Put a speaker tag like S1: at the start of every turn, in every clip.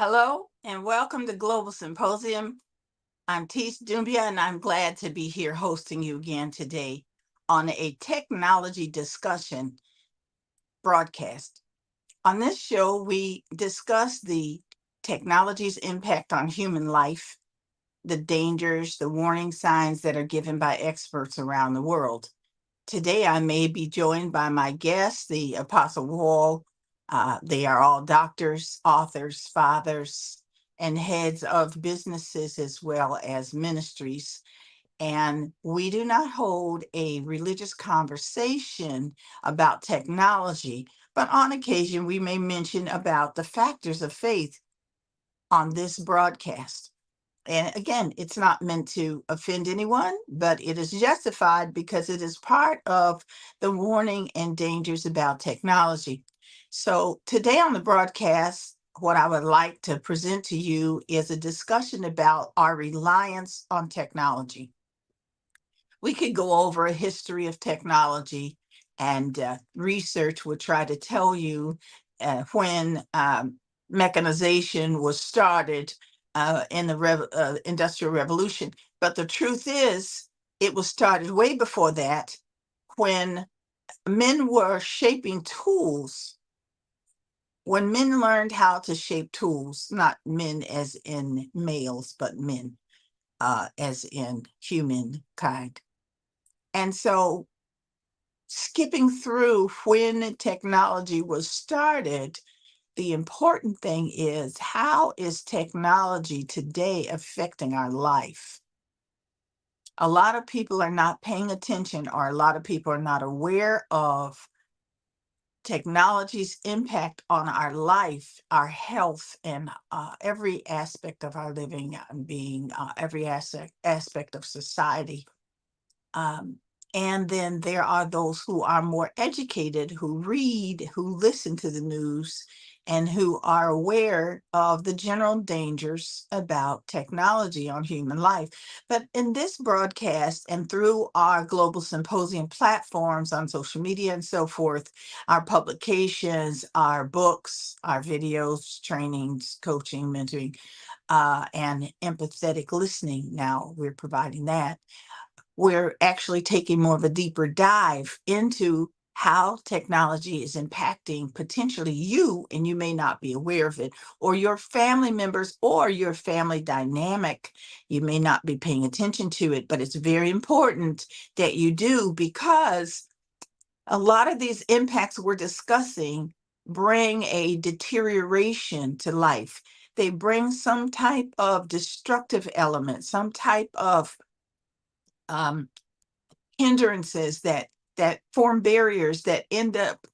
S1: Hello and welcome to Global Symposium. I'm Thiess Dumbuya and I'm glad to be here hosting you again today on a technology discussion broadcast. On this show, we discuss the technology's impact on human life, the dangers, the warning signs that are given by experts around the world. Today, I may be joined by my guests, the Apostle Wall. They are all doctors, authors, fathers, and heads of businesses as well as ministries. And we do not hold a religious conversation about technology, but on occasion we may mention about the factors of faith on this broadcast. And again, it's not meant to offend anyone, but it is justified because it is part of the warning and dangers about technology. So today on the broadcast, what I would like to present to you is a discussion about our reliance on technology. We could go over a history of technology, and research would try to tell you when mechanization was started in the Industrial Revolution. But the truth is, it was started way before that when men were shaping tools. When men learned how to shape tools, not men as in males, but men as in humankind. And so, skipping through when technology was started, the important thing is, how is technology today affecting our life? A lot of people are not paying attention, or a lot of people are not aware of technology's impact on our life, our health, and every aspect of our living and being, every aspect of society. Um, and then there are those who are more educated, who read, who listen to the news, and who are aware of the general dangers about technology on human life. But in this broadcast and through our Global Symposium platforms on social media and so forth, our publications, our books, our videos, trainings, coaching, mentoring, and empathetic listening, now we're providing that, we're actually taking more of a deeper dive into how technology is impacting potentially you, and you may not be aware of it, or your family members, or your family dynamic. You may not be paying attention to it, but it's very important that you do, because a lot of these impacts we're discussing bring a deterioration to life. They bring some type of destructive element, some type of um, hindrances that form barriers that end up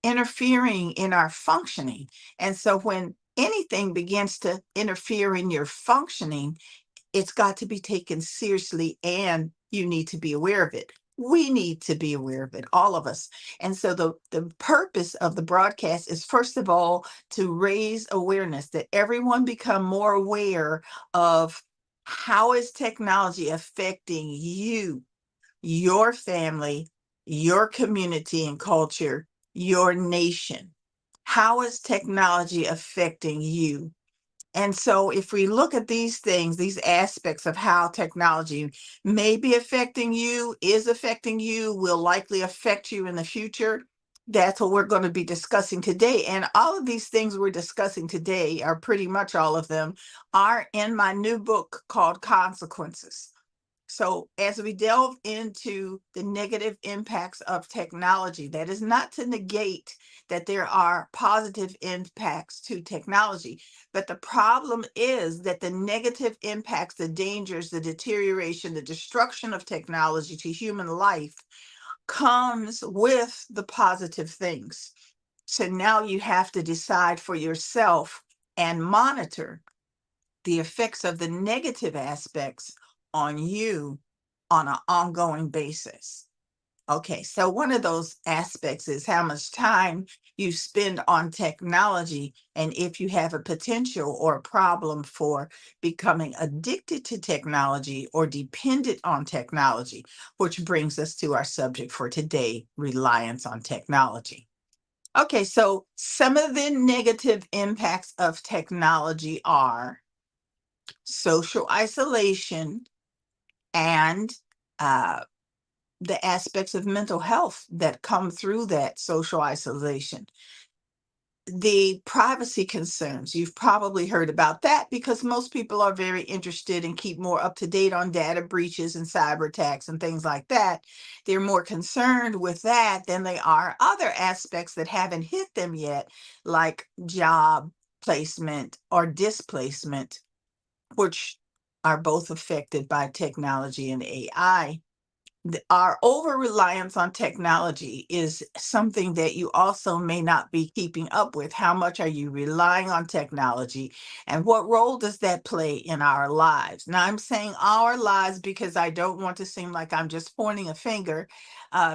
S1: interfering in our functioning. And so when anything begins to interfere in your functioning, it's got to be taken seriously, and you need to be aware of it. We need to be aware of it, all of us. And so the purpose of the broadcast is, first of all, to raise awareness, that everyone become more aware of how is technology affecting you, your family, your community and culture, your nation. How is technology affecting you? And so, if we look at these things, these aspects of how technology may be affecting you, is affecting you, will likely affect you in the future, that's what we're going to be discussing today. And all of these things we're discussing today, are pretty much all of them, are in my new book called Consequences. So, as we delve into the negative impacts of technology, that is not to negate that there are positive impacts to technology. But the problem is that the negative impacts, the dangers, the deterioration, the destruction of technology to human life comes with the positive things. So now you have to decide for yourself and monitor the effects of the negative aspects on you on an ongoing basis. Okay, so one of those aspects is how much time you spend on technology, and if you have a potential or a problem for becoming addicted to technology or dependent on technology, which brings us to our subject for today, reliance on technology. Okay, so some of the negative impacts of technology are social isolation and uh, the aspects of mental health that come through that social isolation. The privacy concerns, you've probably heard about that because most people are very interested and keep more up to date on data breaches and cyber attacks and things like that. They're more concerned with that than they are other aspects that haven't hit them yet, like job placement or displacement, which are both affected by technology and AI. Our over reliance on technology is something that you also may not be keeping up with. How much are you relying on technology, and what role does that play in our lives? Now, I'm saying our lives because I don't want to seem like I'm just pointing a finger.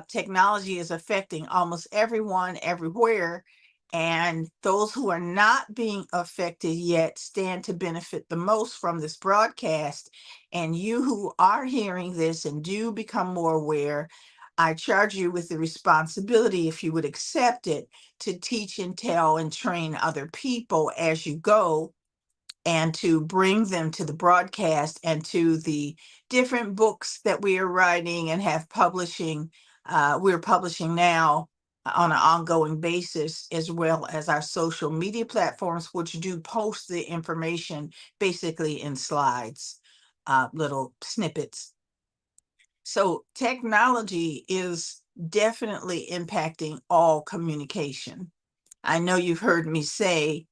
S1: Technology is affecting almost everyone, everywhere. And those who are not being affected yet stand to benefit the most from this broadcast. And you who are hearing this and do become more aware, I charge you with the responsibility, if you would accept it, to teach and tell and train other people as you go, and to bring them to the broadcast and to the different books that we are writing and have publishing. We're publishing now on an ongoing basis, as well as our social media platforms, which do post the information basically in slides, little snippets. So technology is definitely impacting all communication. I know you've heard me say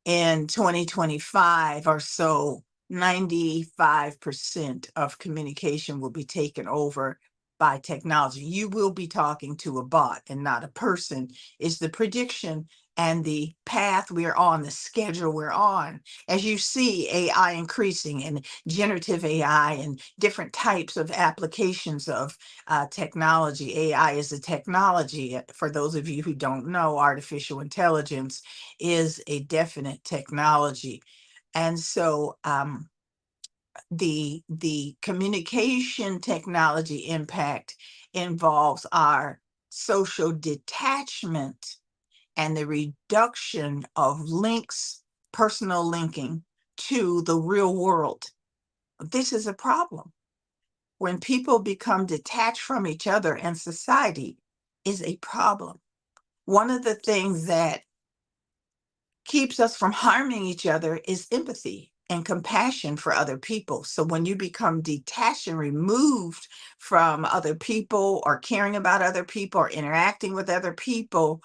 S1: in 2025 or so, 95% of communication will be taken over by technology. You will be talking to a bot and not a person, is the prediction and the path we're on, the schedule we're on. As you see AI increasing and generative AI and different types of applications of technology. AI is a technology. For those of you who don't know, artificial intelligence is a definite technology. And so the communication technology impact involves our social detachment and the reduction of links, personal linking to the real world. This is a problem. When people become detached from each other, and society is a problem. One of the things that keeps us from harming each other is empathy and compassion for other people. So when you become detached and removed from other people, or caring about other people, or interacting with other people,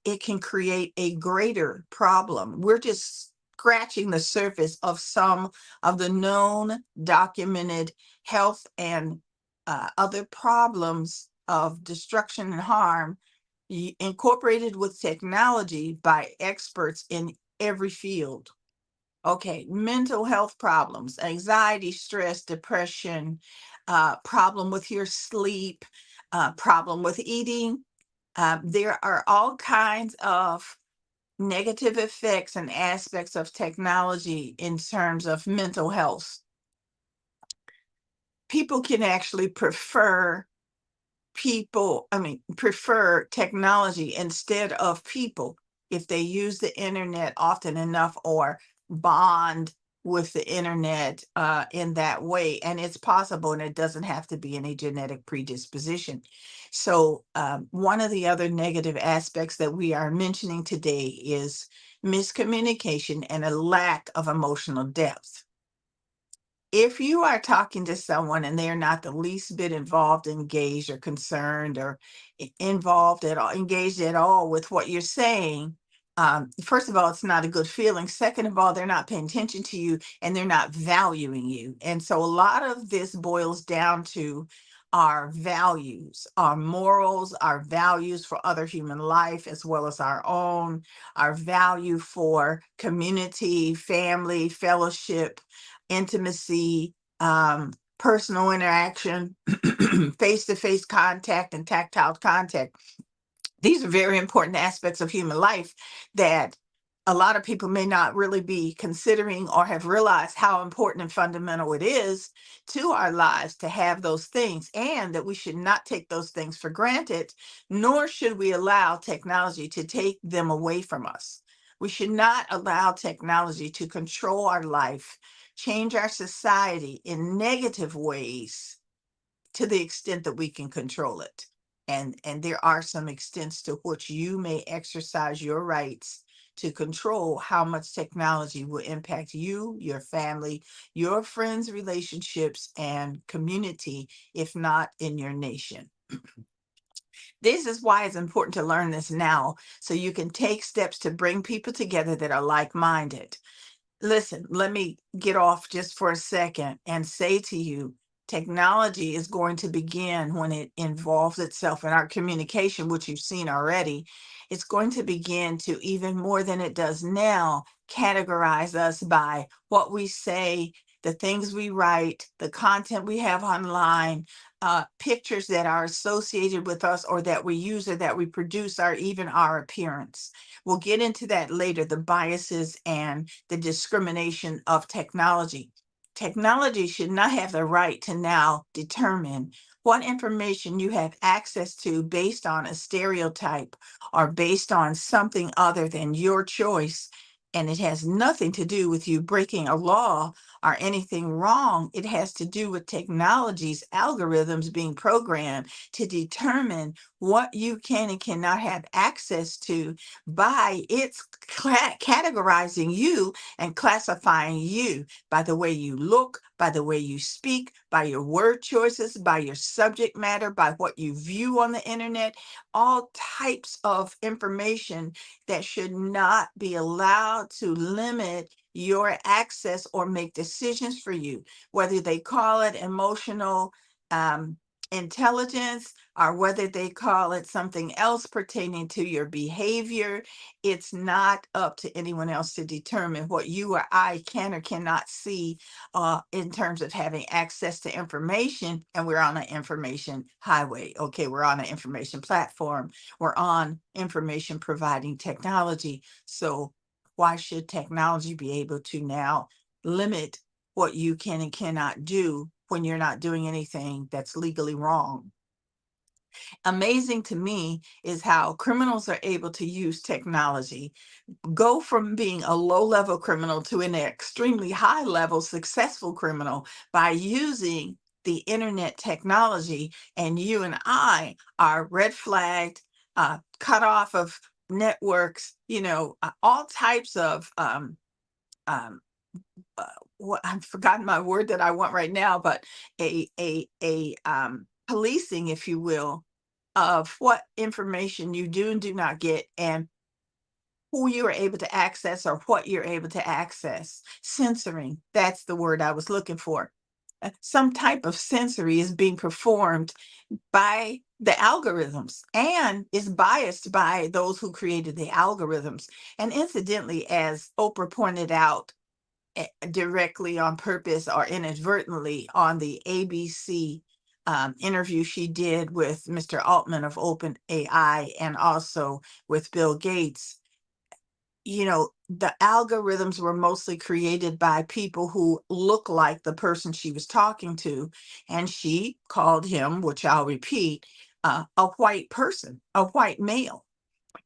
S1: it can create a greater problem. We're just scratching the surface of some of the known documented health and other problems of destruction and harm incorporated with technology by experts in every field. Okay, mental health problems, anxiety, stress, depression, problem with your sleep, problem with eating. There are all kinds of negative effects and aspects of technology in terms of mental health. People can actually prefer technology instead of people if they use the internet often enough, or bond with the internet in that way. And it's possible, and it doesn't have to be any genetic predisposition. So one of the other negative aspects that we are mentioning today is miscommunication and a lack of emotional depth. If you are talking to someone and they're not the least bit involved, engaged, or concerned, or involved at all, engaged at all with what you're saying, first of all, it's not a good feeling. Second of all, they're not paying attention to you and they're not valuing you. And so a lot of this boils down to our values, our morals, our values for other human life, as well as our own, our value for community, family, fellowship, intimacy, personal interaction, face-to-face contact, and tactile contact. These are very important aspects of human life that a lot of people may not really be considering or have realized how important and fundamental it is to our lives to have those things, and that we should not take those things for granted, nor should we allow technology to take them away from us. We should not allow technology to control our life, change our society in negative ways to the extent that we can control it. And there are some extents to which you may exercise your rights to control how much technology will impact you, your family, your friends, relationships, and community, if not in your nation. This is why it's important to learn this now, so you can take steps to bring people together that are like-minded. Listen, let me get off just for a second and say to you, technology is going to begin when it involves itself in our communication, which you've seen already. It's going to begin to, even more than it does now, categorize us by what we say, the things we write, the content we have online, pictures that are associated with us or that we use or that we produce, or even our appearance. We'll get into that later, the biases and the discrimination of technology. Technology should not have the right to now determine what information you have access to based on a stereotype or based on something other than your choice. And it has nothing to do with you breaking a law or anything wrong. It has to do with technology's algorithms being programmed to determine what you can and cannot have access to by its categorizing you and classifying you by the way you look, by the way you speak, by your word choices, by your subject matter, by what you view on the internet, all types of information that should not be allowed to limit your access or make decisions for you, whether they call it emotional intelligence or whether they call it something else pertaining to your behavior. It's not up to anyone else to determine what you or I can or cannot see in terms of having access to information. And we're on an information highway. Okay, we're on an information platform. We're on information providing technology. So why should technology be able to now limit what you can and cannot do when you're not doing anything that's legally wrong? Amazing to me is how criminals are able to use technology, go from being a low-level criminal to an extremely high-level successful criminal by using the internet technology. And you and I are red flagged, cut off of networks, all types of um, what I've forgotten my word that I want right now, but a policing, if you will, of what information you do and do not get, and who you are able to access or what you're able to access. Censoring, that's the word I was looking for. Some type of censoring is being performed by the algorithms and is biased by those who created the algorithms. And incidentally, as Oprah pointed out, directly on purpose or inadvertently on the ABC interview she did with Mr. Altman of OpenAI and also with Bill Gates, the algorithms were mostly created by people who look like the person she was talking to. And she called him, which I'll repeat, a white person, a white male.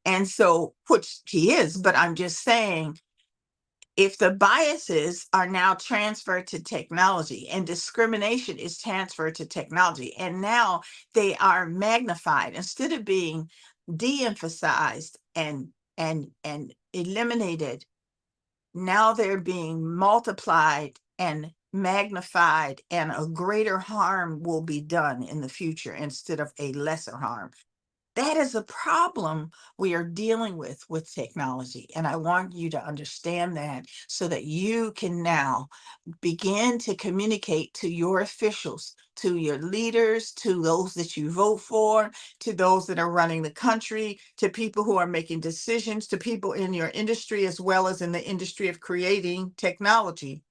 S1: And so, which he is, but I'm just saying, if the biases are now transferred to technology and discrimination is transferred to technology, and now they are magnified instead of being de-emphasized and eliminated, now they're being multiplied and magnified, and a greater harm will be done in the future instead of a lesser harm. That is a problem we are dealing with technology. And I want you to understand that so that you can now begin to communicate to your officials, to your leaders, to those that you vote for, to those that are running the country, to people who are making decisions, to people in your industry, as well as in the industry of creating technology.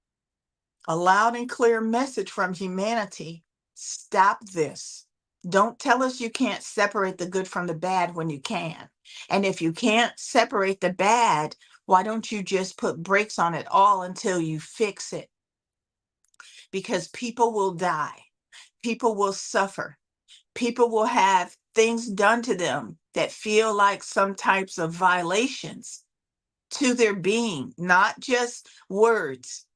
S1: A loud and clear message from humanity: stop this. Don't tell us you can't separate the good from the bad when you can. And if you can't separate the bad Why don't you just put brakes on it all until you fix it? Because people will die, people will suffer, people will have things done to them that feel like some types of violations to their being, not just words,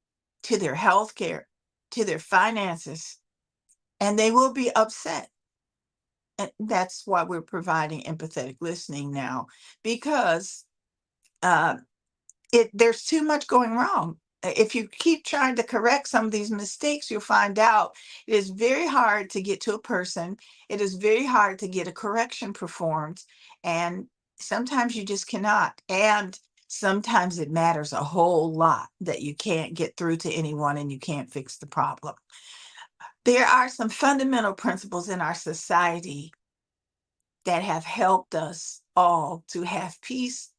S1: to their health care, to their finances, and they will be upset. And that's why we're providing empathetic listening now, because uh, there's too much going wrong. If you keep trying to correct some of these mistakes, you'll find out it is very hard to get to a person. It is very hard to get a correction performed. And sometimes you just cannot. And sometimes it matters a whole lot that you can't get through to anyone and you can't fix the problem. There are some fundamental principles in our society that have helped us all to have peace,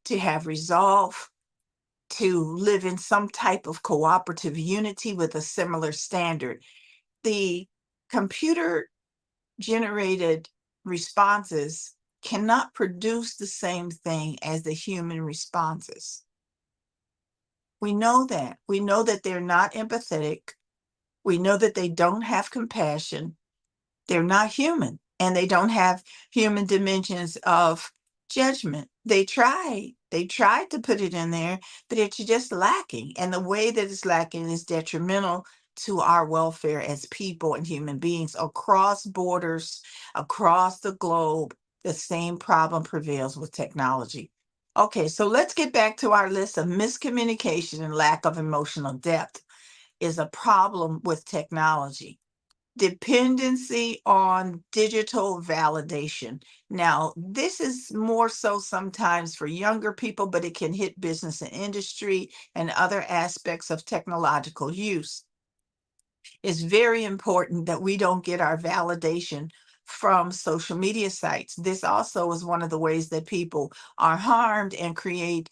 S1: to have resolve, to live in some type of cooperative unity with a similar standard. The computer generated responses cannot produce the same thing as the human responses. We know that. We know that they're not empathetic. We know that they don't have compassion. They're not human, and they don't have human dimensions of judgment. They tried to put it in there, but it's just lacking. And the way that it's lacking is detrimental to our welfare as people and human beings across borders, across the globe. The same problem prevails with technology. Okay, so let's get back to our list of miscommunication and lack of emotional depth is a problem with technology. Dependency on digital validation. Now, this is more so sometimes for younger people, but it can hit business and industry and other aspects of technological use. It's very important that we don't get our validation from social media sites. This also is one of the ways that people are harmed and create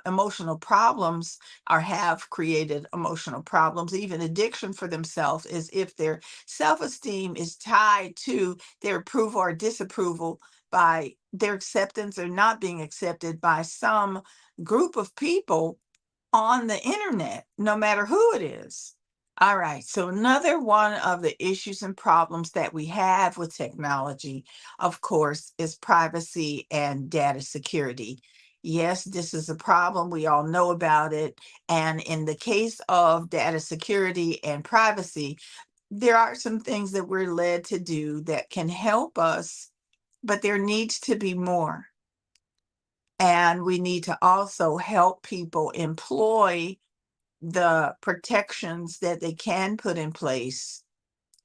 S1: emotional problems, or have created emotional problems, even addiction for themselves, is if their self-esteem is tied to their approval or disapproval by their acceptance or not being accepted by some group of people on the internet, no matter who it is. All right. So another one of the issues and problems that we have with technology, of course, is privacy and data security. Yes, this is a problem. We all know about it. And in the case of data security and privacy, there are some things that we're led to do that can help us, but there needs to be more. And we need to also help people employ the protections that they can put in place,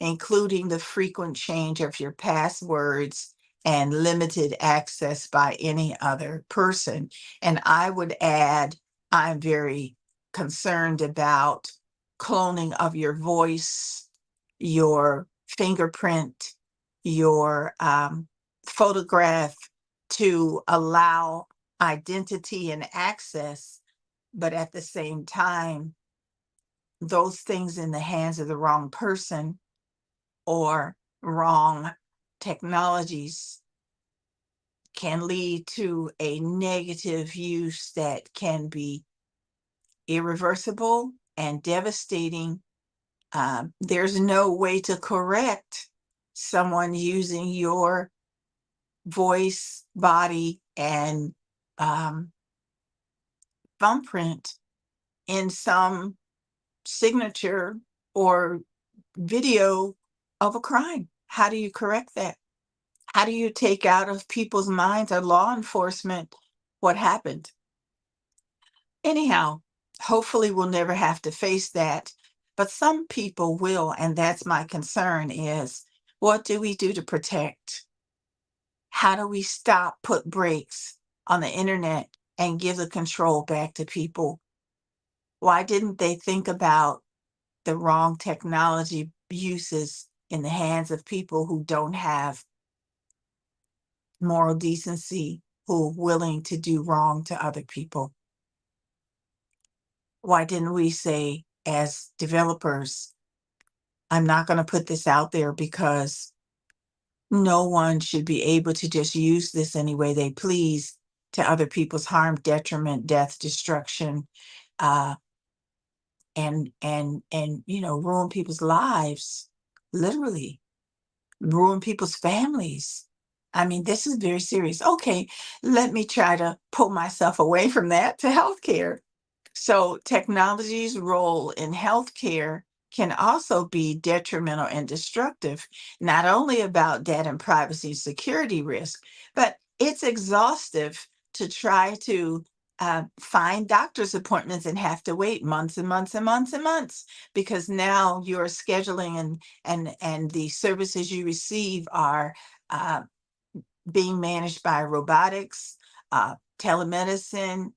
S1: including the frequent change of your passwords and limited access by any other person. And I would add, I'm very concerned about cloning of your voice, your fingerprint, your photograph, to allow identity and access, but at the same time, those things in the hands of the wrong person or wrong technologies can lead to a negative use that can be irreversible and devastating. There's no way to correct someone using your voice, body, and thumbprint in some signature or video of a crime. How do you correct that? How do you take out of people's minds or law enforcement what happened? Anyhow, hopefully we'll never have to face that, but some people will, and that's my concern is, what do we do to protect? How do we stop, put brakes on the internet and give the control back to people? Why didn't they think about the wrong technology uses in the hands of people who don't have moral decency, who are willing to do wrong to other people? Why didn't we say, as developers, I'm not going to put this out there because no one should be able to just use this any way they please to other people's harm, detriment, death, destruction, uh, and ruin people's lives, literally ruin people's families. I mean, this is very serious. Okay, let me try to pull myself away from that to healthcare. So, technology's role in healthcare can also be detrimental and destructive, not only about data and privacy and security risk, but it's exhaustive to try to find doctor's appointments and have to wait months and months and months and months because now your scheduling and the services you receive are uh, being managed by robotics, telemedicine,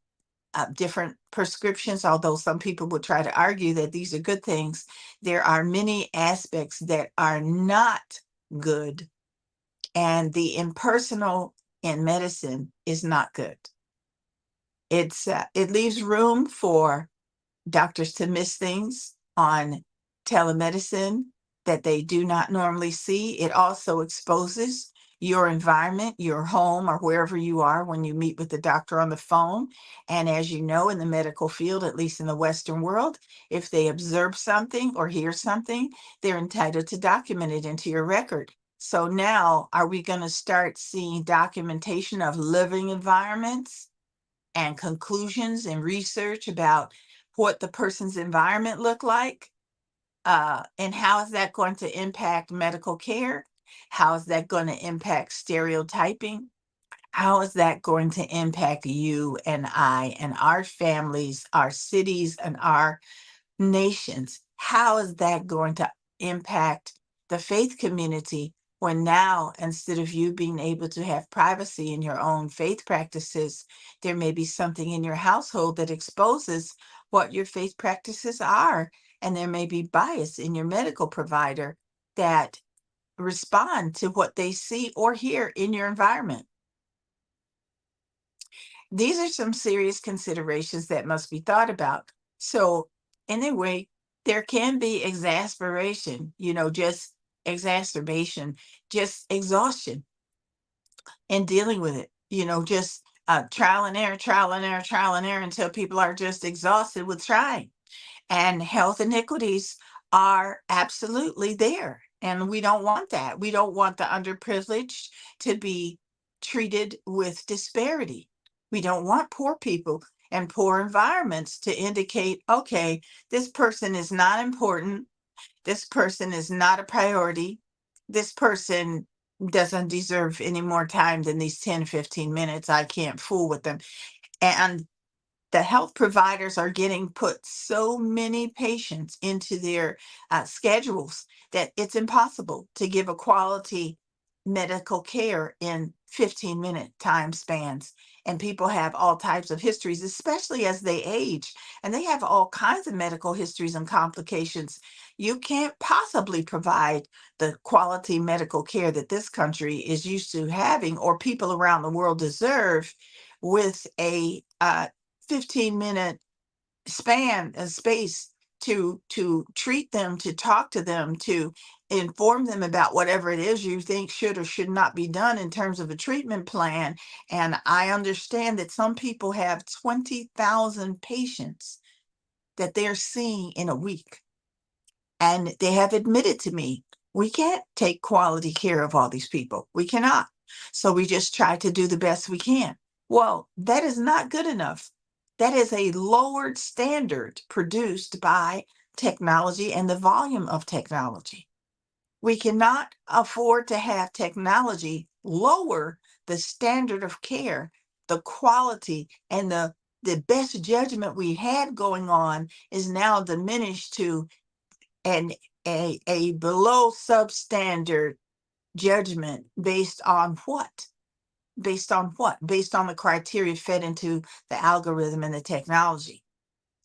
S1: different prescriptions, although some people would try to argue that these are good things. There are many aspects that are not good, and the impersonal in medicine is not good. It leaves room for doctors to miss things on telemedicine that they do not normally see. It also exposes your environment, your home, or wherever you are when you meet with the doctor on the phone. And as you know, in the medical field, at least in the Western world, if they observe something or hear something, they're entitled to document it into your record. So now, are we going to start seeing documentation of living environments and conclusions and research about what the person's environment looked like? And how is that going to impact medical care? How is that going to impact stereotyping? How is that going to impact you and I and our families, our cities, and our nations? How is that going to impact the faith community when now, instead of you being able to have privacy in your own faith practices, there may be something in your household that exposes what your faith practices are? And there may be bias in your medical provider that respond to what they see or hear in your environment. These are some serious considerations that must be thought about. So, anyway, there can be exasperation, just exacerbation, just exhaustion in dealing with it, just trial and error, trial and error, trial and error until people are just exhausted with trying. And health inequities are absolutely there. And we don't want that. We don't want the underprivileged to be treated with disparity. We don't want poor people and poor environments to indicate, okay, this person is not important. This person is not a priority. This person doesn't deserve any more time than these 10, 15 minutes. I can't fool with them. And the health providers are getting put so many patients into their schedules that it's impossible to give a quality medical care in 15-minute time spans. And people have all types of histories, especially as they age, and they have all kinds of medical histories and complications. You can't possibly provide the quality medical care that this country is used to having or people around the world deserve with a 15-minute span of space to treat them, to talk to them, to inform them about whatever it is you think should or should not be done in terms of a treatment plan. And I understand that some people have 20,000 patients that they're seeing in a week. And they have admitted to me, we can't take quality care of all these people. We cannot. So we just try to do the best we can. Well, that is not good enough. That is a lowered standard produced by technology and the volume of technology. We cannot afford to have technology lower the standard of care, the quality, and the best judgment we had going on is now diminished to an a below substandard judgment based on what? Based on what? Based on the criteria fed into the algorithm and the technology.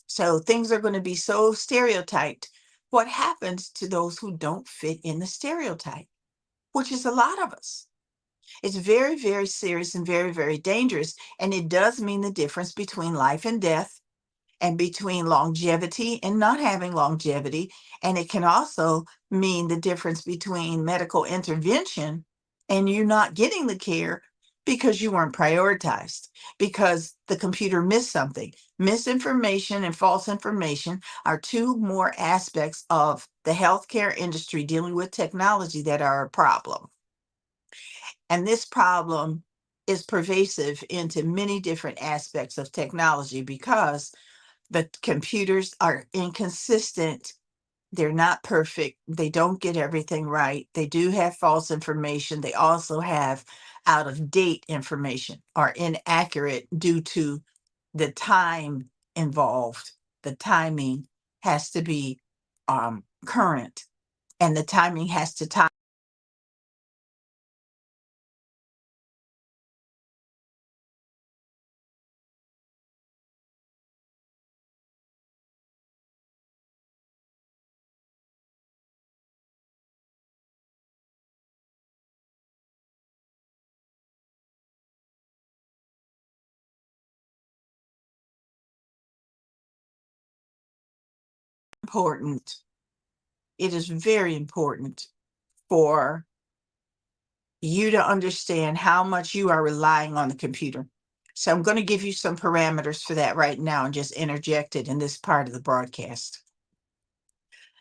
S1: So things are going to be so stereotyped. What happens to those who don't fit in the stereotype, which is a lot of us? It's very, very serious and very, very dangerous. And it does mean the difference between life and death and between longevity and not having longevity. And it can also mean the difference between medical intervention and you not getting the care Because you weren't prioritized, because the computer missed something. Misinformation and false information are two more aspects of the healthcare industry dealing with technology that are a problem. And this problem is pervasive into many different aspects of technology because the computers are inconsistent. They're not perfect. They don't get everything right. They do have false information. They also have out of date information or inaccurate due to the time involved. The timing has to be current, and the timing has to tie important. It is very important for you to understand how much you are relying on the computer. So I'm going to give you some parameters for that right now and just interject it in this part of the broadcast.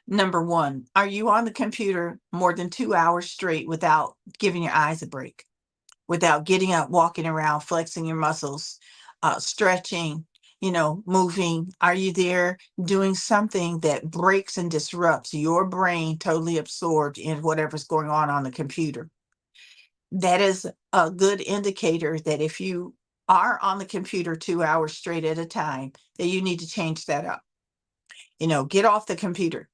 S1: Number one, are you on the computer more than 2 hours straight without giving your eyes a break, without getting up, walking around, flexing your muscles, stretching, moving? Are you there doing something that breaks and disrupts your brain, totally absorbed in whatever's going on the computer? That is a good indicator that if you are on the computer 2 hours straight at a time, that you need to change that up. Get off the computer.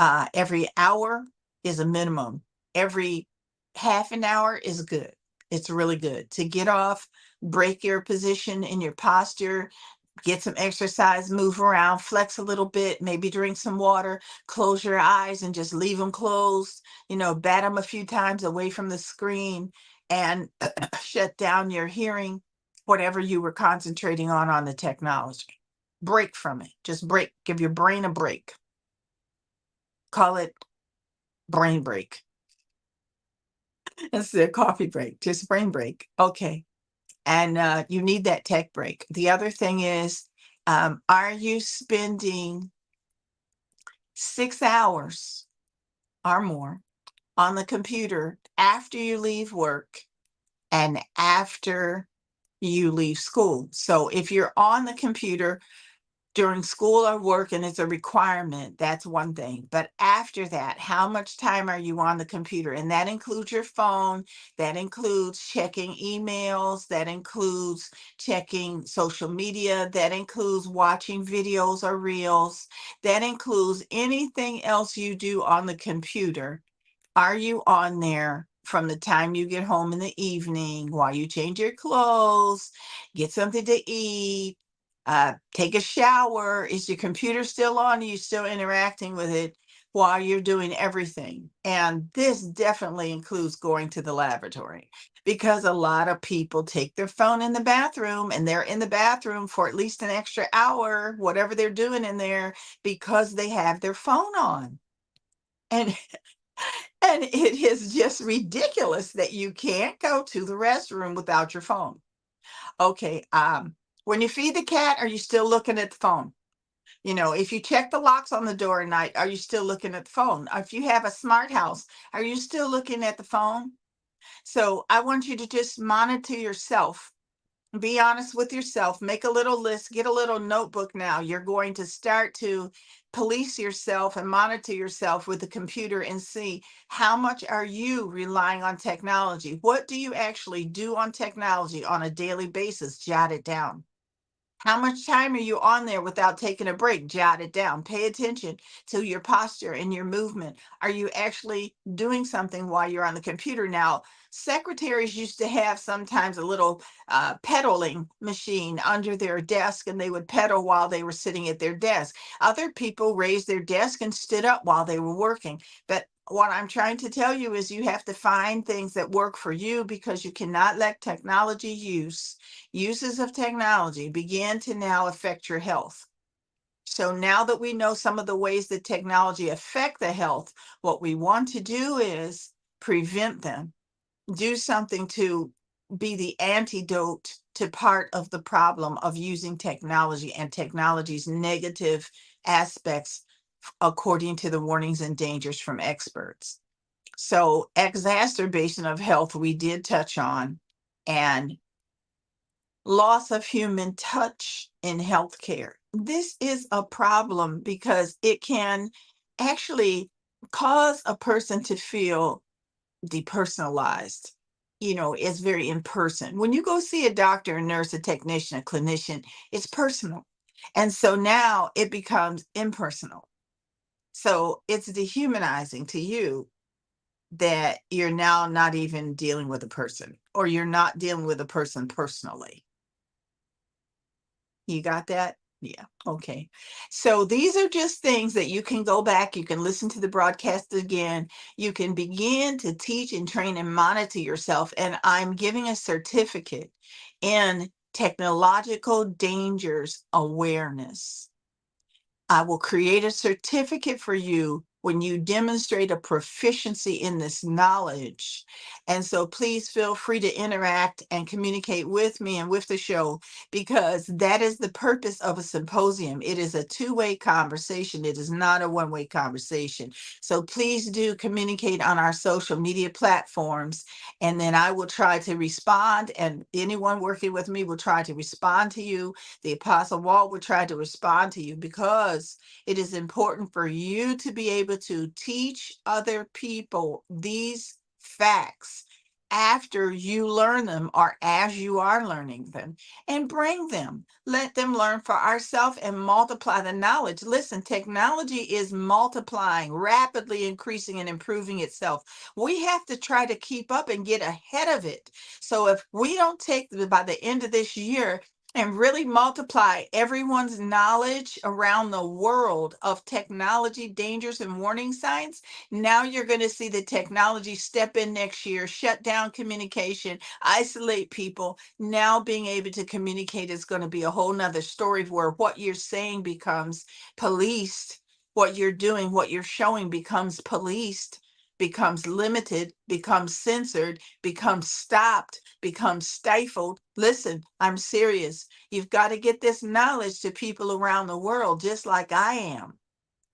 S1: Every hour is a minimum. Every half an hour is good. It's really good to get off, break your position in your posture, get some exercise, move around, flex a little bit, maybe drink some water, close your eyes and just leave them closed, bat them a few times away from the screen and shut down your hearing, whatever you were concentrating on the technology. Break from it. Just break. Give your brain a break. Call it brain break. Instead of coffee break, just brain break. Okay. And you need that tech break. The other thing is, are you spending 6 hours or more on the computer after you leave work and after you leave school? So if you're on the computer during school or work and it's a requirement, that's one thing. But after that, how much time are you on the computer? And that includes your phone, that includes checking emails, that includes checking social media, that includes watching videos or reels, that includes anything else you do on the computer. Are you on there from the time you get home in the evening while you change your clothes, get something to eat, take a shower? Is your computer still on? Are you still interacting with it while you're doing everything? And this definitely includes going to the laboratory, because a lot of people take their phone in the bathroom and they're in the bathroom for at least an extra hour, whatever they're doing in there, because they have their phone on. And and it is just ridiculous that you can't go to the restroom without your phone. Okay, when you feed the cat, are you still looking at the phone? If you check the locks on the door at night, are you still looking at the phone? If you have a smart house, are you still looking at the phone? So I want you to just monitor yourself. Be honest with yourself, make a little list, get a little notebook now. You're going to start to police yourself and monitor yourself with the computer and see how much are you relying on technology. What do you actually do on technology on a daily basis? Jot it down. How much time are you on there without taking a break? Jot it down. Pay attention to your posture and your movement. Are you actually doing something while you're on the computer? Now, secretaries used to have sometimes a little pedaling machine under their desk, and they would pedal while they were sitting at their desk. Other people raised their desk and stood up while they were working. But what I'm trying to tell you is you have to find things that work for you, because you cannot let uses of technology begin to now affect your health. So now that we know some of the ways that technology affect the health, what we want to do is prevent them. Do something to be the antidote to part of the problem of using technology and technology's negative aspects according to the warnings and dangers from experts. So exacerbation of health, we did touch on, and loss of human touch in healthcare. This is a problem because it can actually cause a person to feel depersonalized. It's very in person. When you go see a doctor, a nurse, a technician, a clinician, it's personal. And so now it becomes impersonal. So it's dehumanizing to you that you're now not even dealing with a person, or you're not dealing with a person personally. You got that? Yeah. Okay. So these are just things that you can go back, you can listen to the broadcast again, you can begin to teach and train and monitor yourself. And I'm giving a certificate in technological dangers awareness. I will create a certificate for you when you demonstrate a proficiency in this knowledge. And so please feel free to interact and communicate with me and with the show, because that is the purpose of a symposium. It is a two-way conversation. It is not a one-way conversation. So please do communicate on our social media platforms, and then I will try to respond, and anyone working with me will try to respond to you. The Apostle Walt will try to respond to you, because it is important for you to be able to teach other people these facts after you learn them, or as you are learning them, and bring them. Let them learn for ourselves and multiply the knowledge. Listen, technology is multiplying, rapidly increasing and improving itself. We have to try to keep up and get ahead of it. So if we don't take by the end of this year and really multiply everyone's knowledge around the world of technology dangers and warning signs, now you're going to see the technology step in next year, shut down communication, isolate people. Now being able to communicate is going to be a whole nother story, where what you're saying becomes policed, what you're doing, what you're showing becomes policed, becomes limited, becomes censored, becomes stopped, becomes stifled. Listen, I'm serious. You've got to get this knowledge to people around the world, just like I am,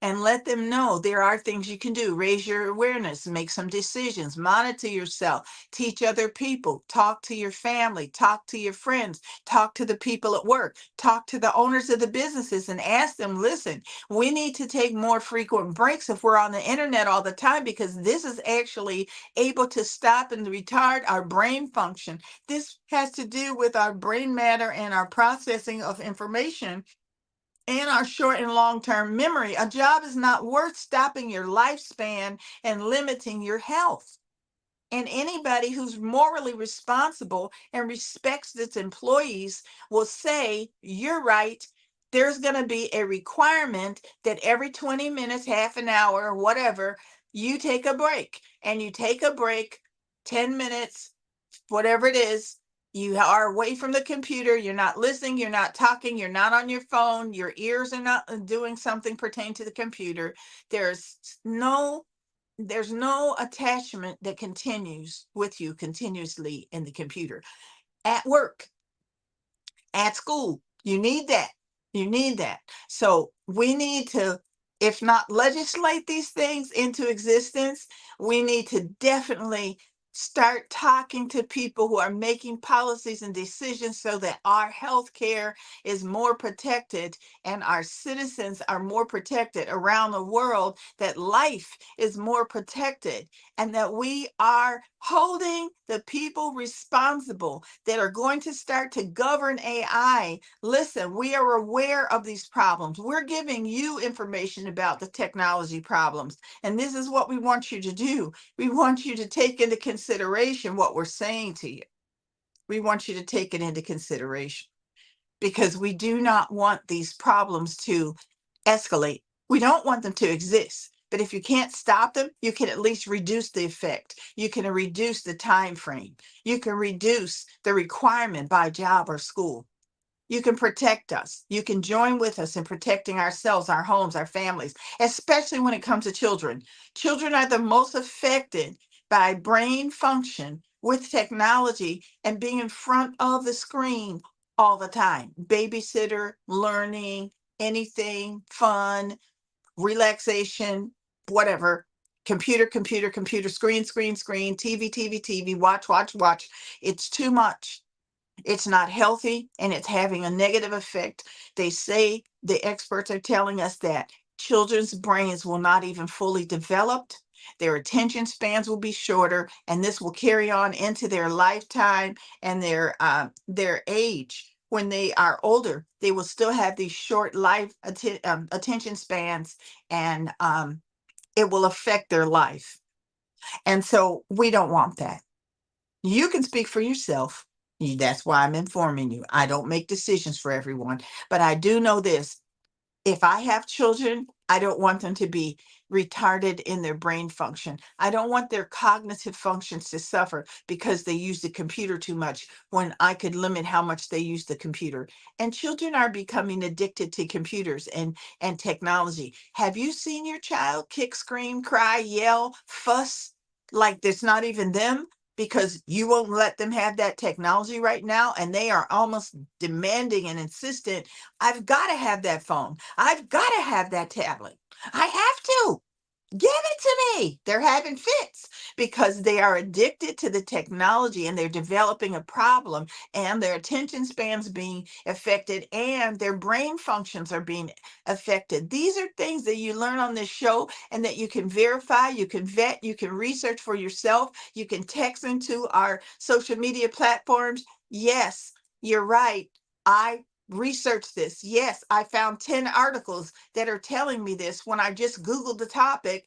S1: and let them know there are things you can do. Raise your awareness, make some decisions, monitor yourself, teach other people, talk to your family, talk to your friends, talk to the people at work, talk to the owners of the businesses, and ask them, listen, we need to take more frequent breaks if we're on the internet all the time, because this is actually able to stop and retard our brain function. This has to do with our brain matter and our processing of information and our short and long-term memory. A job is not worth stopping your lifespan and limiting your health. And anybody who's morally responsible and respects its employees will say, you're right. There's going to be a requirement that every 20 minutes, half an hour, or whatever, you take a break. And you take a break, 10 minutes, whatever it is. You are away from the computer. You're not listening. You're not talking. You're not on your phone. Your ears are not doing something pertaining to the computer. There's no attachment that continues with you continuously in the computer. At work, at school, you need that. You need that. So we need to, if not legislate these things into existence, we need to definitely start talking to people who are making policies and decisions, so that our health care is more protected and our citizens are more protected around the world, that life is more protected, and that we are holding the people responsible that are going to start to govern AI. Listen, we are aware of these problems. We're giving you information about the technology problems, and this is what we want you to do. We want you to take into consideration what we're saying to you. We want you to take it into consideration, because we do not want these problems to escalate. We don't want them to exist. But if you can't stop them, you can at least reduce the effect. You can reduce the time frame. You can reduce the requirement by job or school. You can protect us. You can join with us in protecting ourselves, our homes, our families, especially when it comes to children. Children are the most affected by brain function with technology and being in front of the screen all the time. Babysitter, learning, anything, fun, relaxation, whatever. Computer, computer, computer, screen, screen, screen, TV, TV, TV, watch, watch, watch. It's too much. It's not healthy and it's having a negative effect. They say, the experts are telling us that children's brains will not even fully developed. Their attention spans will be shorter, and this will carry on into their lifetime and their age. When they are older, they will still have these short attention spans, and it will affect their life. And so we don't want that. You can speak for yourself. That's why I'm informing you. I don't make decisions for everyone, but I do know this. If I have children, I don't want them to be retarded in their brain function. I don't want their cognitive functions to suffer because they use the computer too much, when I could limit how much they use the computer. And children are becoming addicted to computers and technology. Have you seen your child kick, scream, cry, yell, fuss like it's not even them? Because you won't let them have that technology right now, and they are almost demanding and insistent, I've got to have that phone. I've got to have that tablet. I have to. Give it to me. They're having fits because they are addicted to the technology, and they're developing a problem, and their attention spans being affected, and their brain functions are being affected. These are things that you learn on this show and that you can verify, you can vet, you can research for yourself. You can text into our social media platforms. Yes, you're right. I research this. Yes, I found 10 articles that are telling me this when I just Googled the topic.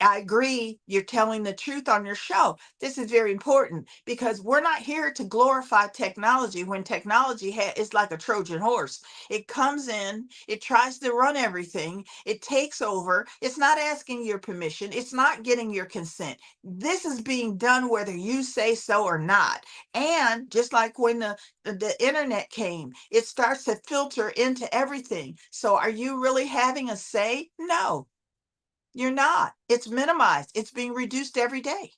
S1: I agree. You're telling the truth on your show. This is very important because we're not here to glorify technology when technology is like a Trojan horse. It comes in, it tries to run everything, it takes over. It's not asking your permission, it's not getting your consent. This is being done whether you say so or not. And just like when the internet came, it starts to filter into everything. So are you really having a say? No. You're not. It's minimized. It's being reduced every day.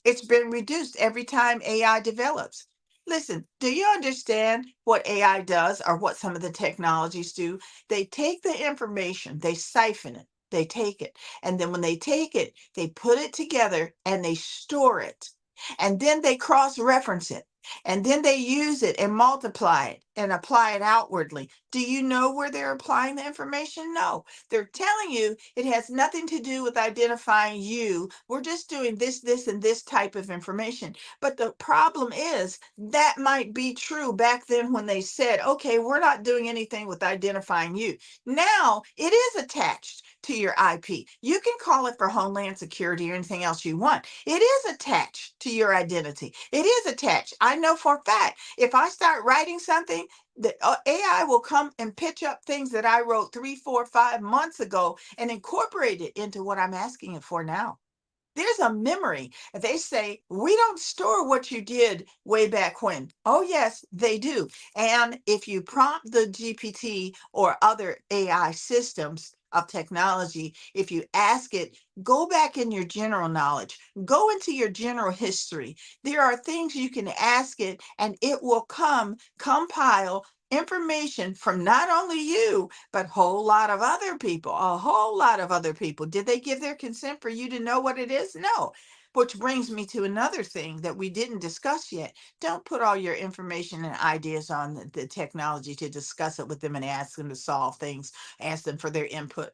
S1: It's been reduced every time AI develops. Listen, do you understand what AI does, or what some of the technologies do? They take the information, they siphon it, they take it. And then when they take it, they put it together and they store it. And then they cross reference it. And then they use it and multiply it and apply it outwardly. Do you know where they're applying the information? No. They're telling you it has nothing to do with identifying you. We're just doing this, this, and this type of information. But the problem is that might be true back then when they said, okay, we're not doing anything with identifying you. Now it is attached to your IP. You can call it for Homeland Security or anything else you want. It is attached to your identity. It is attached. I know for a fact, if I start writing something, the AI will come and pitch up things that I wrote 3, 4, 5 months ago and incorporate it into what I'm asking it for now. There's a memory. They say, we don't store what you did way back when. Oh, yes, they do. And if you prompt the GPT or other AI systems of technology, if you ask it, go back in your general knowledge, go into your general history. There are things you can ask it, and it will compile information from not only you, but whole lot of other people, a whole lot of other people. Did they give their consent for you to know what it is? No. Which brings me to another thing that we didn't discuss yet. Don't put all your information and ideas on the technology to discuss it with them and ask them to solve things, ask them for their input,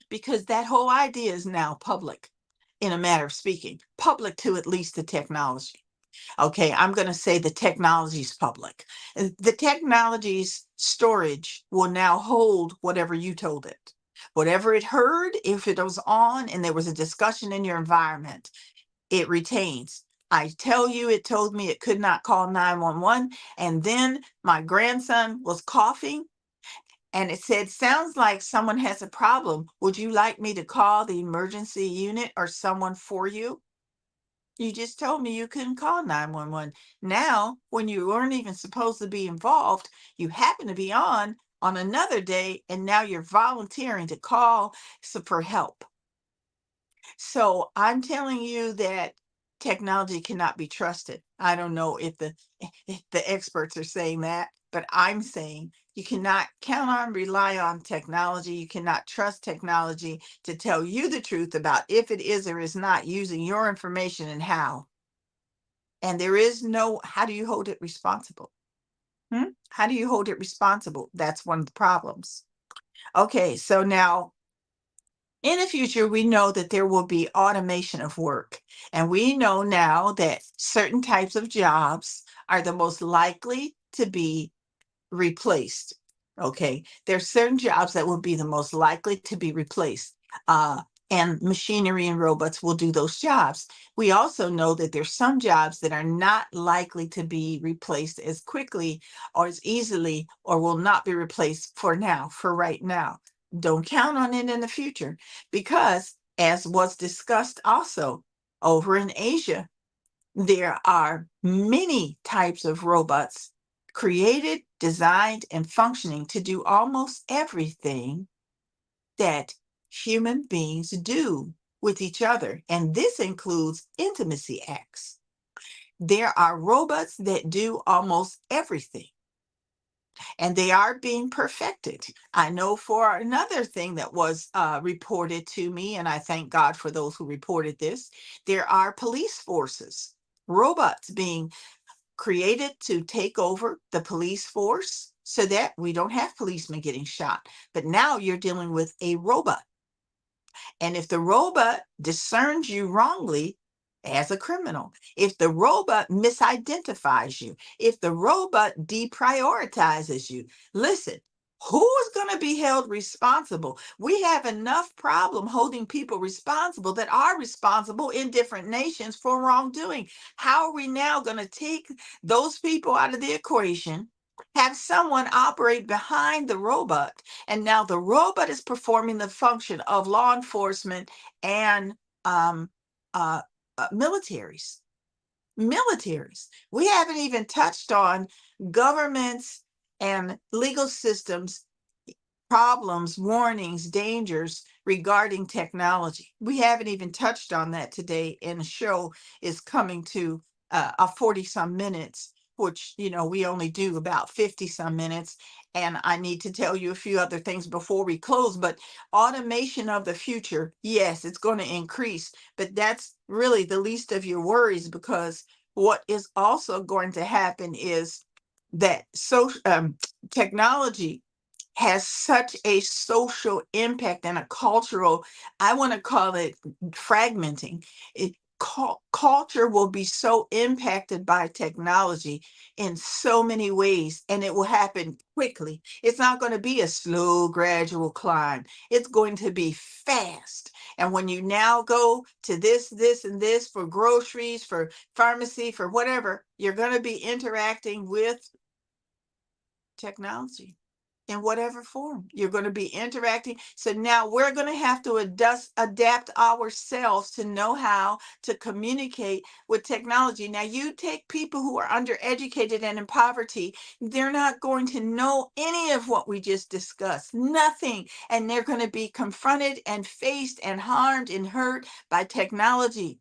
S1: because that whole idea is now public, in a matter of speaking, public to at least the technology. Okay, I'm going to say the technology's public. The technology's storage will now hold whatever you told it. Whatever it heard, if it was on and there was a discussion in your environment, it retains. I tell you, it told me it could not call 911. And then my grandson was coughing and it said, sounds like someone has a problem. Would you like me to call the emergency unit or someone for you? You just told me you couldn't call 911. Now, when you weren't even supposed to be involved, you happen to be on another day, and now you're volunteering to call for help. So I'm telling you that technology cannot be trusted. I don't know if the experts are saying that, but I'm saying you cannot count on, rely on technology. You cannot trust technology to tell you the truth about if it is or is not using your information and how. And there is no, how do you hold it responsible? How do you hold it responsible? That's one of the problems. Okay, so now in the future, we know that there will be automation of work. And we know now that certain types of jobs are the most likely to be replaced. Okay. There's certain jobs that will be the most likely to be replaced. And machinery and robots will do those jobs. We also know that there's some jobs that are not likely to be replaced as quickly or as easily, or will not be replaced for now, for right now. Don't count on it in the future, because as was discussed also over in Asia, there are many types of robots created, designed, and functioning to do almost everything that human beings do with each other. And this includes intimacy acts. There are robots that do almost everything, and they are being perfected. I know for another thing that was reported to me, and I thank God for those who reported this, there are police forces, robots being created to take over the police force so that we don't have policemen getting shot. But now you're dealing with a robot. And if the robot discerns you wrongly as a criminal, if the robot misidentifies you, if the robot deprioritizes you, listen, who is going to be held responsible? We have enough problem holding people responsible that are responsible in different nations for wrongdoing. How are we now going to take those people out of the equation, have someone operate behind the robot, and now the robot is performing the function of law enforcement and um, militaries? Militaries. We haven't even touched on governments and legal systems problems, warnings, dangers regarding technology. We haven't even touched on that today, and the show is coming to a 40 some minutes, which, we only do about 50 some minutes. And I need to tell you a few other things before we close. But automation of the future, yes, it's going to increase, but that's really the least of your worries, because what is also going to happen is that technology has such a social impact and a cultural, I want to call it fragmenting. Culture will be so impacted by technology in so many ways, and it will happen quickly. It's not going to be a slow, gradual climb. It's going to be fast. And when you now go to this, and this for groceries, for pharmacy, for whatever, you're going to be interacting with technology in whatever form. You're going to be interacting. So now we're going to have to adapt ourselves to know how to communicate with technology. Now, you take people who are undereducated and in poverty, they're not going to know any of what we just discussed, nothing. And they're going to be confronted and faced and harmed and hurt by technology.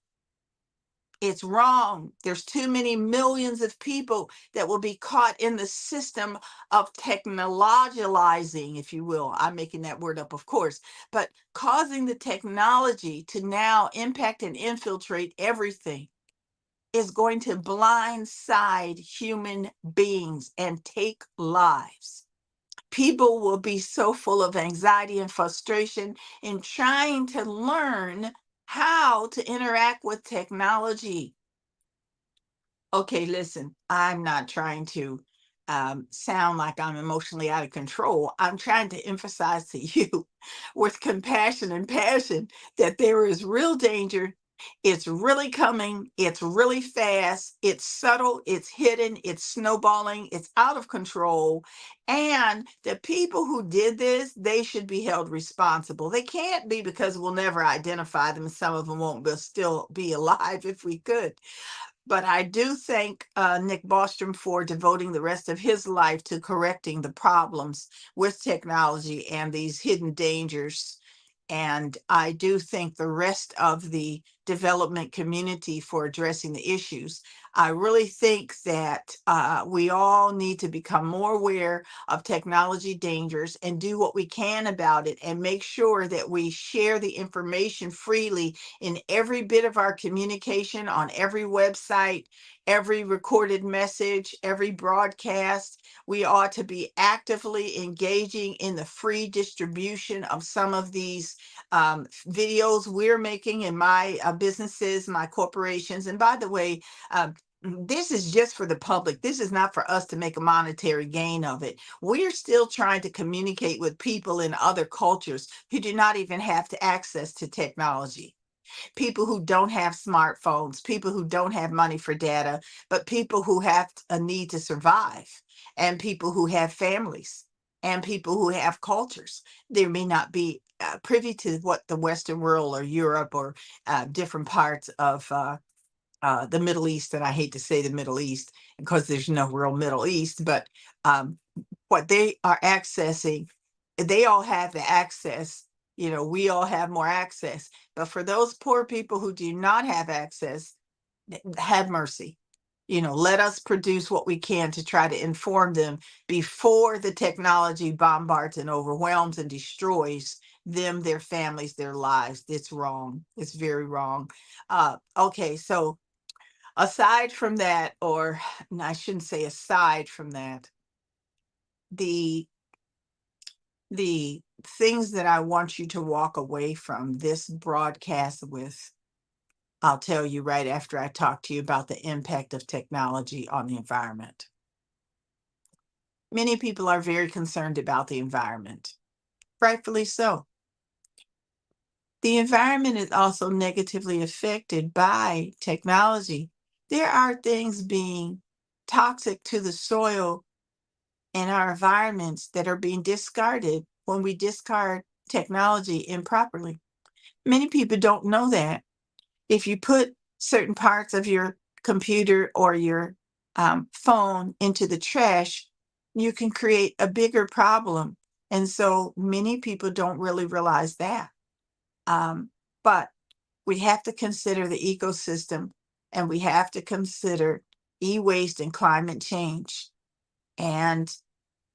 S1: It's wrong. There's too many millions of people that will be caught in the system of technologizing, if you will. I'm making that word up, of course, but causing the technology to now impact and infiltrate everything is going to blindside human beings and take lives. People will be so full of anxiety and frustration in trying to learn how to interact with technology. Okay, listen, I'm not trying to sound like I'm emotionally out of control. I'm trying to emphasize to you with compassion and passion that there is real danger. It's really coming. It's really fast. It's subtle. It's hidden. It's snowballing. It's out of control. And the people who did this, they should be held responsible. They can't be, because we'll never identify them. Some of them won't still be alive if we could. But I do thank Nick Bostrom for devoting the rest of his life to correcting the problems with technology and these hidden dangers. And I do think the rest of the development community for addressing the issues. I really think that we all need to become more aware of technology dangers and do what we can about it, and make sure that we share the information freely in every bit of our communication, on every website, every recorded message, every broadcast. We ought to be actively engaging in the free distribution of some of these videos we're making in my businesses, my corporations. And by the way, this is just for the public. This is not for us to make a monetary gain of it. We're still trying to communicate with people in other cultures who do not even have access to technology. People who don't have smartphones, people who don't have money for data, but people who have a need to survive, and people who have families, and people who have cultures. They may not be privy to what the Western world or Europe or different parts of the Middle East, and I hate to say the Middle East because there's no real Middle East, but what they are accessing, they all have the access. We all have more access. But for those poor people who do not have access, have mercy. Let us produce what we can to try to inform them before the technology bombards and overwhelms and destroys them, their families, their lives. It's wrong. It's very wrong. Okay, so aside from that, or no, I shouldn't say aside from that, the things that I want you to walk away from this broadcast with, I'll tell you right after I talk to you about the impact of technology on the environment. Many people are very concerned about the environment, rightfully so. The environment is also negatively affected by technology. There are things being toxic to the soil and our environments that are being discarded when we discard technology improperly. Many people don't know that. If you put certain parts of your computer or your phone into the trash, you can create a bigger problem. And so many people don't really realize that. But we have to consider the ecosystem, and we have to consider e-waste and climate change. And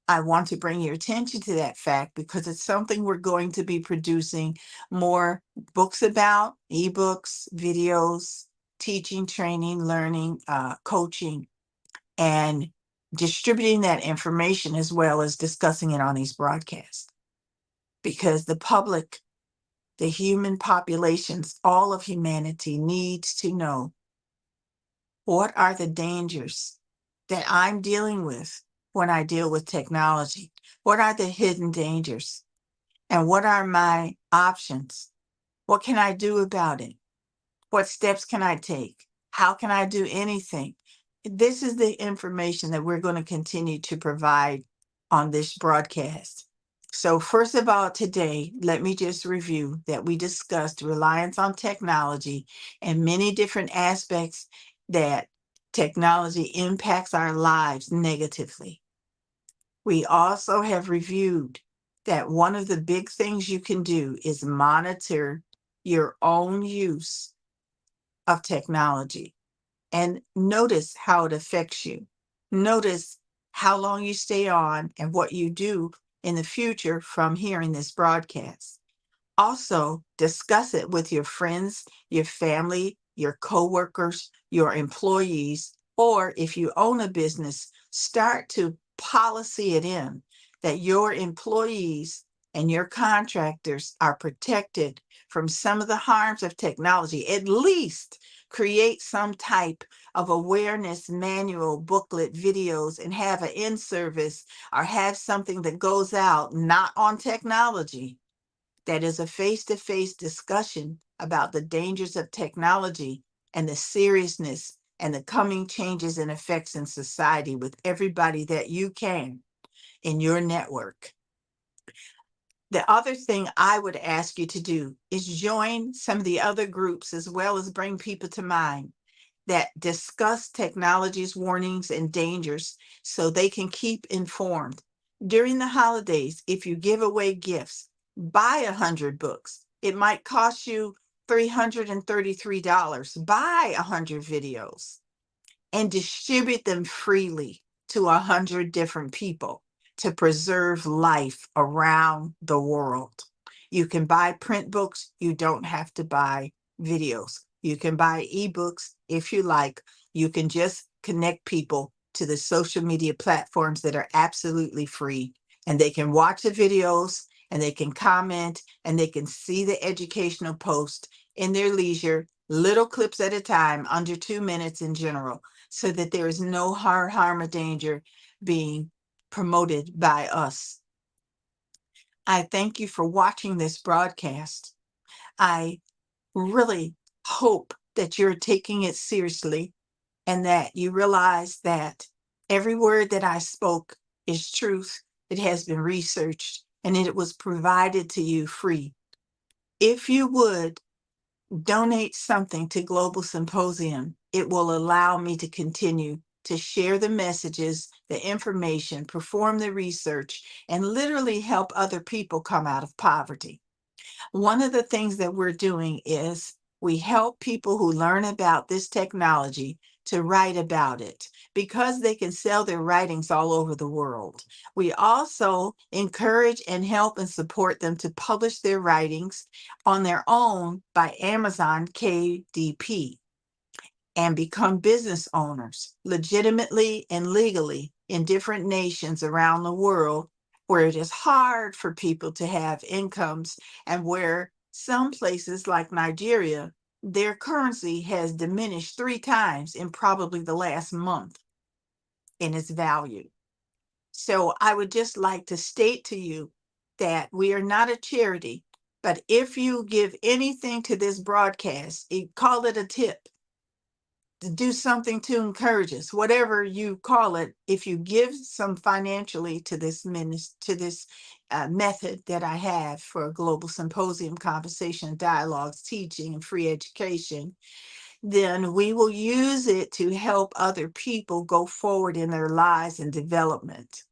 S1: I want to bring your attention to that fact because it's something we're going to be producing more books about, ebooks, videos, teaching, training, learning, coaching, and distributing that information as well as discussing it on these broadcasts. Because the public, the human populations, all of humanity needs to know what are the dangers that I'm dealing with when I deal with technology. What are the hidden dangers? And what are my options? What can I do about it? What steps can I take? How can I do anything? This is the information that we're going to continue to provide on this broadcast. So first of all, today, let me just review that we discussed reliance on technology and many different aspects that technology impacts our lives negatively. We also have reviewed that one of the big things you can do is monitor your own use of technology and notice how it affects you. Notice how long you stay on and what you do in the future from hearing this broadcast. Also, discuss it with your friends, your family, your coworkers, your employees, or if you own a business, start to policy it in that your employees and your contractors are protected from some of the harms of technology. At least create some type of awareness manual, booklet, videos, and have an in-service or have something that goes out not on technology, that is a face-to-face discussion about the dangers of technology and the seriousness and the coming changes and effects in society with everybody that you can in your network. The other thing I would ask you to do is join some of the other groups as well as bring people to mind that discuss technology's warnings and dangers so they can keep informed. During the holidays, if you give away gifts, buy 100 books, It might cost you $333. Buy 100 videos and distribute them freely to 100 different people to preserve life around the world. You can buy print books. You don't have to buy videos. You can buy ebooks if you like. You can just connect people to the social media platforms that are absolutely free, and they can watch the videos and they can comment and they can see the educational post in their leisure, little clips at a time, under 2 minutes in general, so that there is no harm, or danger being promoted by us. I thank you for watching this broadcast. I really hope that you're taking it seriously and that you realize that every word that I spoke is truth. It has been researched and it was provided to you free. If you would donate something to Global Symposium, it will allow me to continue to share the messages, the information, perform the research, and literally help other people come out of poverty. One of the things that we're doing is we help people who learn about this technology to write about it because they can sell their writings all over the world. We also encourage and help and support them to publish their writings on their own by Amazon KDP and become business owners legitimately and legally in different nations around the world where it is hard for people to have incomes and where some places like Nigeria, their currency has diminished 3 times in probably the last month in its value. So I would just like to state to you that we are not a charity, but if you give anything to this broadcast, call it a tip, to do something to encourage us, whatever you call it. If you give some financially to this method that I have for Global Symposium, conversation, dialogues, teaching, and free education, then we will use it to help other people go forward in their lives and development.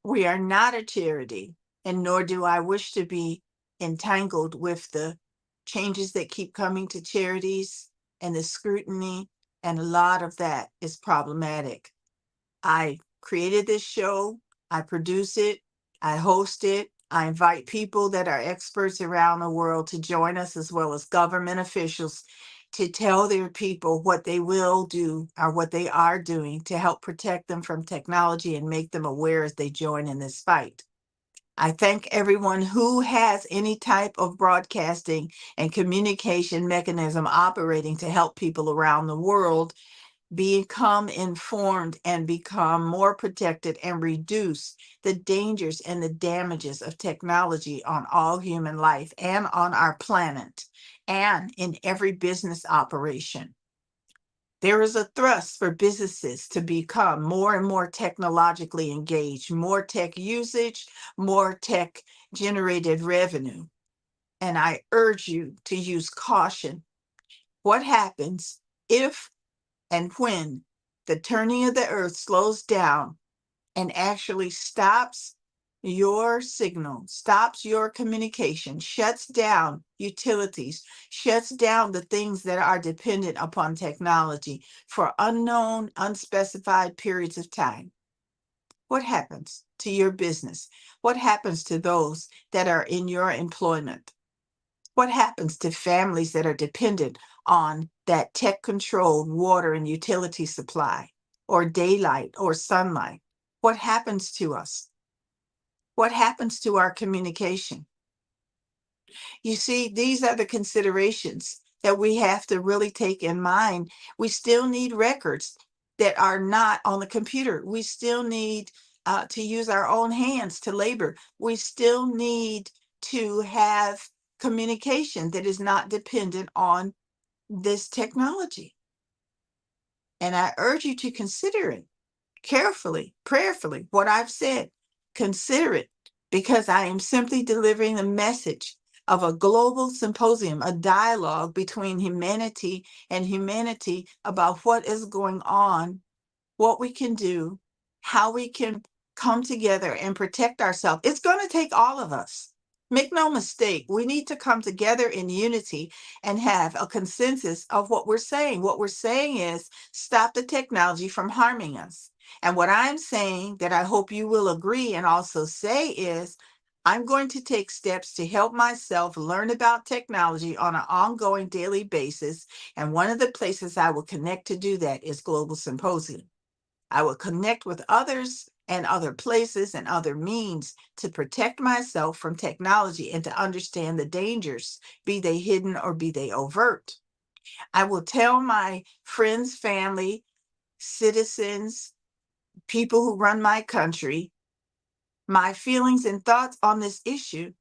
S1: We are not a charity, and nor do I wish to be entangled with the changes that keep coming to charities and the scrutiny, and a lot of that is problematic. I created this show, I produce it, I host it, I invite people that are experts around the world to join us, as well as government officials, to tell their people what they will do or what they are doing to help protect them from technology and make them aware as they join in this fight. I thank everyone who has any type of broadcasting and communication mechanism operating to help people around the world become informed and become more protected and reduce the dangers and the damages of technology on all human life and on our planet and in every business operation. There is a thrust for businesses to become more and more technologically engaged, more tech usage, more tech generated revenue. And I urge you to use caution. What happens if and when the turning of the earth slows down and actually stops your signal, stops your communication, shuts down utilities, shuts down the things that are dependent upon technology for unknown, unspecified periods of time? What happens to your business? What happens to those that are in your employment? What happens to families that are dependent on that tech-controlled water and utility supply, or daylight or sunlight? What happens to us? What happens to our communication? You see, these are the considerations that we have to really take in mind. We still need records that are not on the computer. We still need to use our own hands to labor. We still need to have communication that is not dependent on this technology. And I urge you to consider it carefully, prayerfully, what I've said. Consider it, because I am simply delivering the message of a global symposium, a dialogue between humanity and humanity about what is going on, what we can do, how we can come together and protect ourselves. It's going to take all of us. Make no mistake, we need to come together in unity and have a consensus of what we're saying. What we're saying is stop the technology from harming us. And what I'm saying that I hope you will agree and also say is I'm going to take steps to help myself learn about technology on an ongoing daily basis. And one of the places I will connect to do that is Global Symposium. I will connect with others and other places and other means to protect myself from technology and to understand the dangers, be they hidden or be they overt. I will tell my friends, family, citizens, people who run my country, my feelings and thoughts on this issue,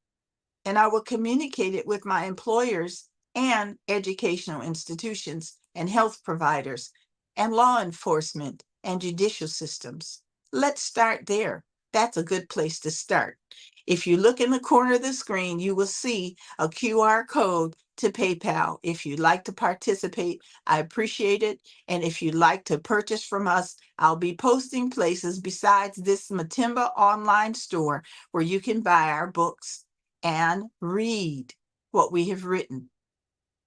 S1: and I will communicate it with my employers and educational institutions and health providers and law enforcement and judicial systems. Let's start there. That's a good place to start. If you look in the corner of the screen, you will see a QR code to PayPal. If you'd like to participate, I appreciate it. And if you'd like to purchase from us, I'll be posting places besides this Matimba online store where you can buy our books and read what we have written.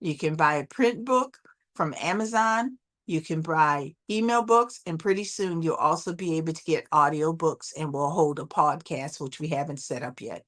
S1: You can buy a print book from Amazon. You can buy email books, and pretty soon you'll also be able to get audio books, and we'll hold a podcast, which we haven't set up yet.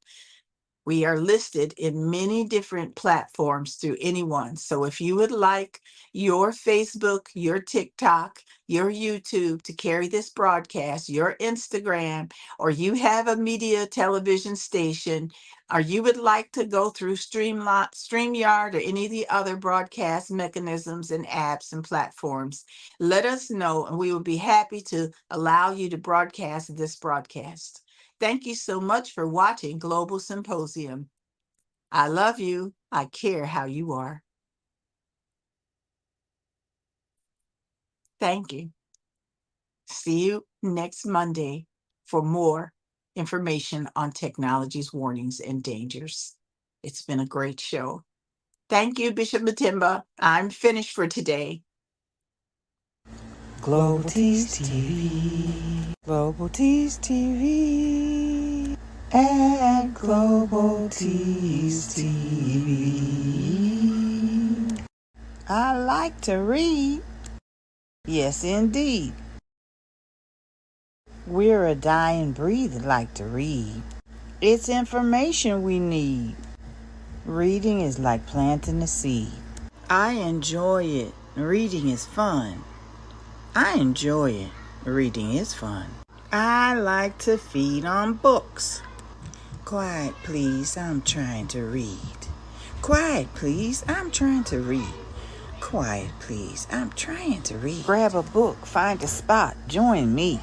S1: We are listed in many different platforms through anyone. So if you would like your Facebook, your TikTok, your YouTube to carry this broadcast, your Instagram, or you have a media television station, or you would like to go through StreamYard or any of the other broadcast mechanisms and apps and platforms, let us know and we will be happy to allow you to broadcast this broadcast. Thank you so much for watching Global Symposium. I love you. I care how you are. Thank you. See you next Monday for more information on technology's warnings and dangers. It's been a great show. Thank you, Bishop Matimba. I'm finished for today.
S2: Global Thiess TV, Global Thiess TV, and Global Thiess TV. I like to read. Yes, indeed. We're a dying breed that like to read. It's information we need. Reading is like planting a seed. I enjoy it. Reading is fun. I enjoy it. Reading is fun. I like to feed on books. Quiet, please. I'm trying to read. Quiet, please. I'm trying to read. Quiet, please. I'm trying to read. Grab a book. Find a spot. Join me.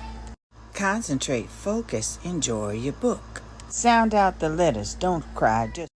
S2: Concentrate, focus, enjoy your book. Sound out the letters. Don't cry. Just